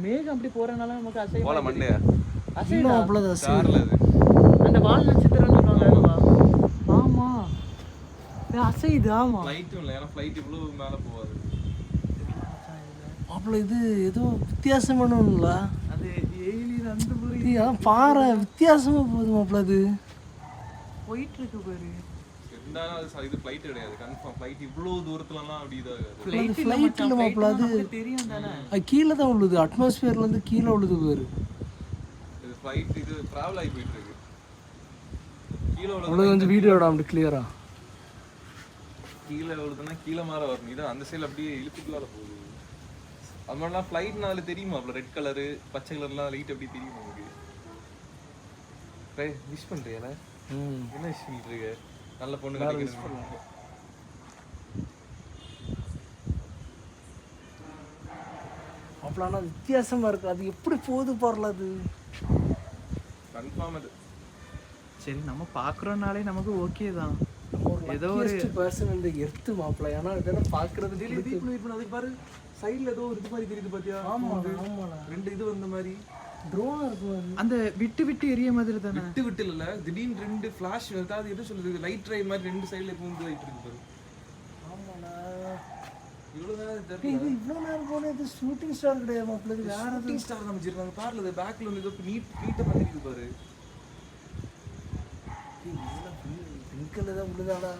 மேகம் அப்படி போறனால நமக்கு அசைவு போல மண்டையா அசைவு அவ்வளோதான் கார்ல அது அந்த வால் நட்சத்திரம் சொல்லுவாங்க. ஆமா அசைது. ஆமா ஃளைட்டும் இல்ல, ஏன்னா ஃளைட் இவ்வளவு மேல போகாது. மாப்பிள்ள இது ஏதோ வித்தியாசமான ஒண்ணுல அது ஏலியன் அந்த மாதிரி அதான் பாறை வித்தியாசமா போகுது மாப்பிள்ள. அது போயிட்டு இருக்கு பாரு. இருந்தாலும் அது இது ஃளைட் கிடையாது, கன்ஃபார்ம் ஃளைட் இவ்வளவு தூரத்துலலாம் அப்படி இதாகாது. ஃப்ளைட் இல்ல மாப்பிள்ள, அது தெரியும் தானே. அது கீழே தான் விழுது, அட்மாஸ்பியர்ல இருந்து கீழே விழுது பாரு. இது ஃளைட் இது டிராவல் ஆகி போயிட்டு இருக்கு கீழே அவ்வளோ விழுது. கொஞ்சம் வீடியோட அப்படி கிளியரா கீழே விழுதுன்னா கீழே மாற வரணும். இது அந்த சைடில் அப்படியே இழுப்புக்குள்ளார போகுது. அது மாதிரிலாம் ஃப்ளைட்னா அதில் தெரியுமா அவ்வளோ ரெட் கலரு பச்சை கலர்லாம் லைட் அப்படி தெரியுமா உங்களுக்கு? விஷ் பண்ணுறியால என்ன விஷ் பண்ணிட்டு இருக்க? நல்ல பொண்ணு கிடைக்கணும். மாப்பிள்ள ஆனால் வித்தியாசமா இருக்கு. அது எப்படி போகுது பாருல, அது கன்ஃபார்ம் அது. சரி நம்ம பாக்குறோம்னாலே நமக்கு ஓகே தான். ஏதோ ஒரு பர்சன் இந்த எர்த்து மாப்பிள்ள. ஏன்னா இதெல்லாம் பார்க்கறது அதுக்கு பாரு சைடில் ஏதோ ஒரு இது மாதிரி தெரியுது பார்த்தியா? ஆமாம் ஆமாண்ணா, ரெண்டு இது வந்த மாதிரி ட்ரோனா இருக்கும். அது அந்த விட்டு விட்டு எரிய மாதிரி தானே. விட்டு விட்டு இல்லை, திடீர்னு ரெண்டு ஃப்ளாஷ், அதாவது என்ன சொல்லுது, லைட் ட்ரை மாதிரி ரெண்டு சைடில் பூந்து லைட் இருக்கு பாரு. ஆமாண்ணா, இவ்வளோ நேரம் இது இவ்வளோ நேரம் போனது இது ஷூட்டிங் ஸ்டார் கிடையாது மாப்பிள்ள. இது வேற ஷூட்டிங் ஸ்டார் தான் வச்சிருக்காங்க. பாருல அது பேக்கில் வந்து ஏதோ நீட்டாக பண்ணிருக்கு பாரு. பிங்க்கில் தான் விழுதாடா.